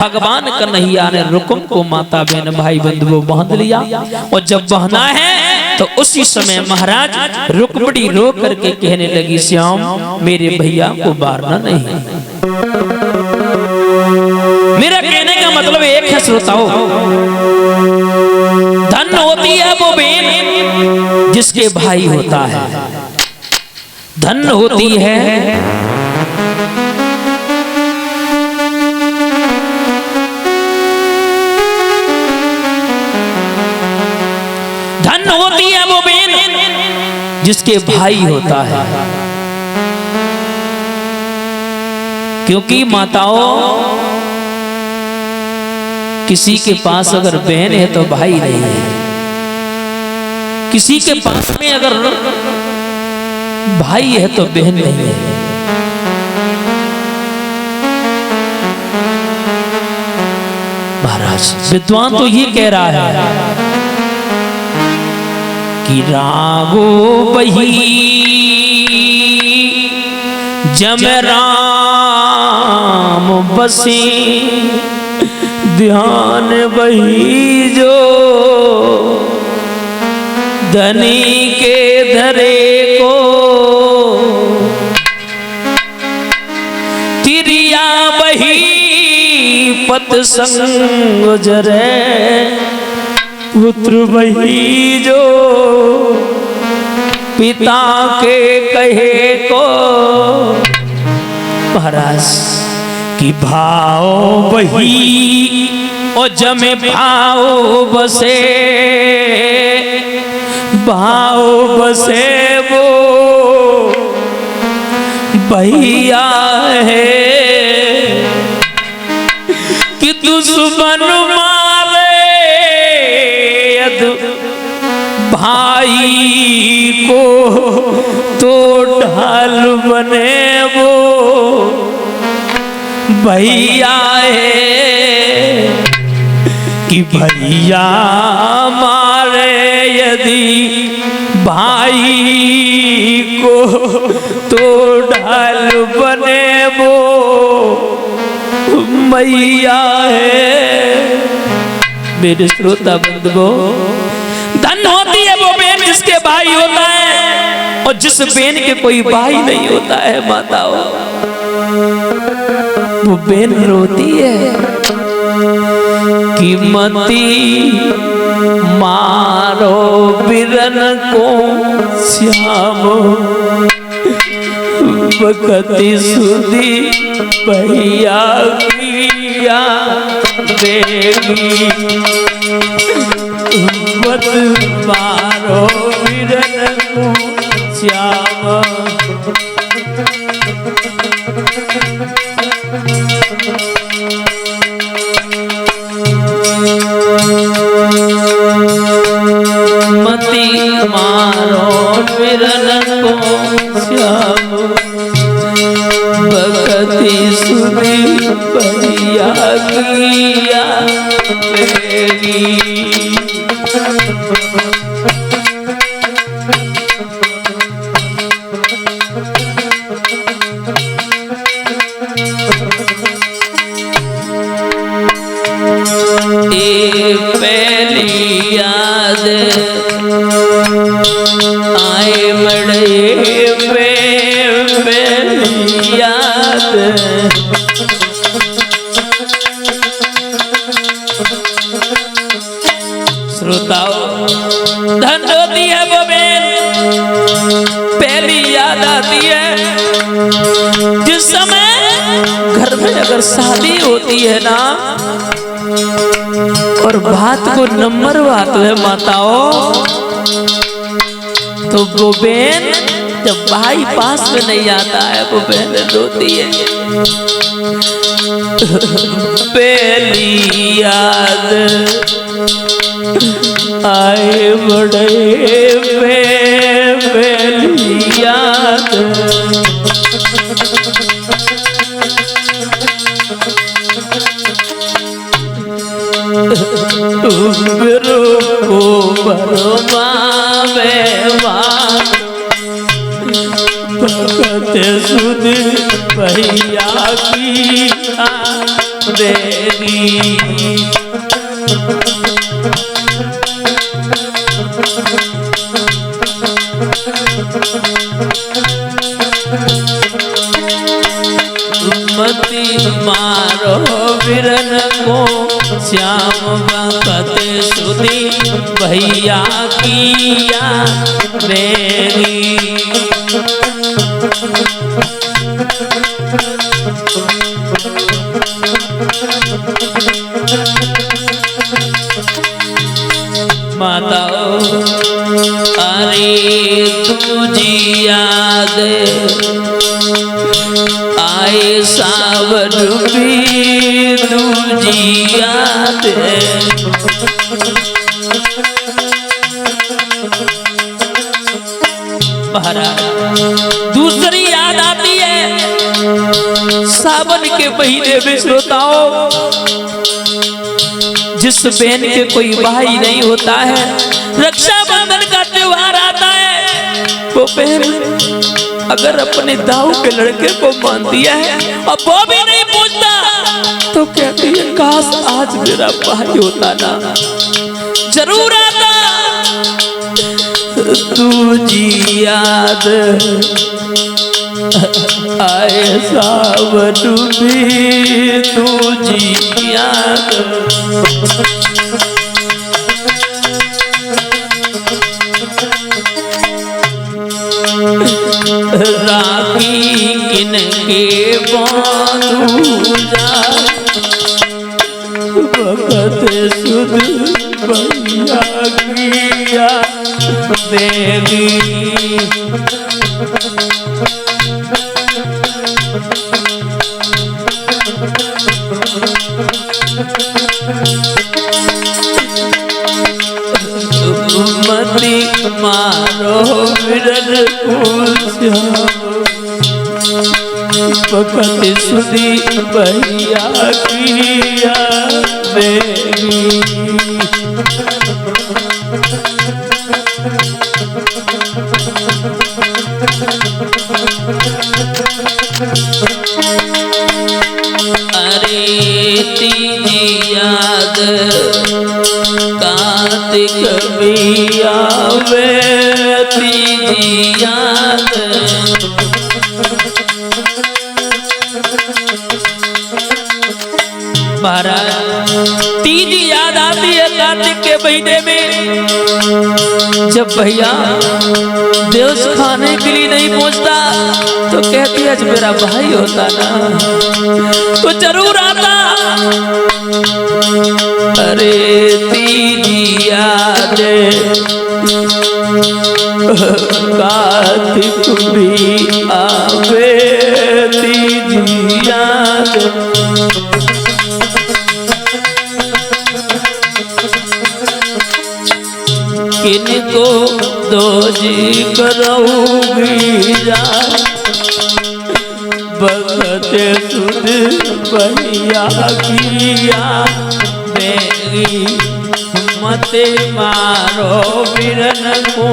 भगवान कन्हैया ने रुकुम को माता बहन भाई बंधुओं बांध लिया। और जब बहना है तो उसी समय महाराज रुक्मिणी रो करके कहने लगी, श्याम मेरे भैया को मारना नहीं। मेरा कहने का मतलब एक है श्रोताओं, धन होती है वो बहन जिसके भाई होता है, धन होती है वो बहन जिसके भाई होता है। क्योंकि माताओं किसी के पास अगर बहन है तो भाई नहीं है, किसी के पास में अगर भाई है तो बहन नहीं है। महाराज विद्वान तो ये कह रहा है कि रागो बही जम राम बसी, ध्यान बही जो धनी के धरे को, तिरिया बही पत संग जरे, पुत्र वही जो पिता के कहे को। महाराज कि भाव वही और जमे भाव बसे, भाव बसे वो भैया है कि दुश्मन भाई को तो ढाल बने वो भैया है कि भैया मारे यदि भाई को तो ढाल बने वो मैया है। मेरे श्रोता बंधुओं, धन होती है वो बहन जिसके भाई होता है, और जिस बहन के कोई भाई नहीं होता है माताओं, वो बहन रोती है कि मती मारो बिरन को श्याम, बकती सुधी भैया किया देगी, मत मारो बिरन को श्याम। मती मारो बिरन को श्याम, बकती सुधी भैया किया मेरी। पहली याद आए मड़े पहली याद, श्रोताओं धन होती है वो बहन, पहली याद आती है जिस समय घर में अगर शादी होती है ना, और बात को नंबर बात है माताओं, तो वो बहन जब भाई पास में नहीं आता है वो बहन रोती है। पहली याद आए बड़े पहली याद, को भरमावे भगत सुध भैया की देगी। मती मारो बिरन को श्याम बखत सुधी भैया किया देगी। माता अरे तुझी याद आए सावन भी तुझी याद। महाराज दूसरी याद आती है सावन के महीने में श्रोताओं, जिस बहन के कोई भाई नहीं होता है, रक्षाबंधन का त्योहार आता है, वो बहन अगर अपने दाऊ के लड़के को मान दिया है और वो भी नहीं पूछता तो कहती है काश आज मेरा भाई होता ना, जरूर आता। तुझी याद आए सावन भी तुझी याद। राखी किनके बांधू जा वक्त सुध भैया किया देगी। मती मारो बिरन को वक्त सुधी भैया किया देगी। अरे तीजी याद कार्तिक भी आवे तीजी याद। महाराज तीजी याद आती है कार्तिक के महीने में, जब भैया देवस खाने के लिए नहीं पहुंचता तो कहती है आज मेरा भाई होता ना तो जरूर आता। अरे तीजी याद कार्तिक भी आवे तीजी याद। किनको दोजी करूँगी जा भगत सुध भैया किया देगी। मत मारो बिरन को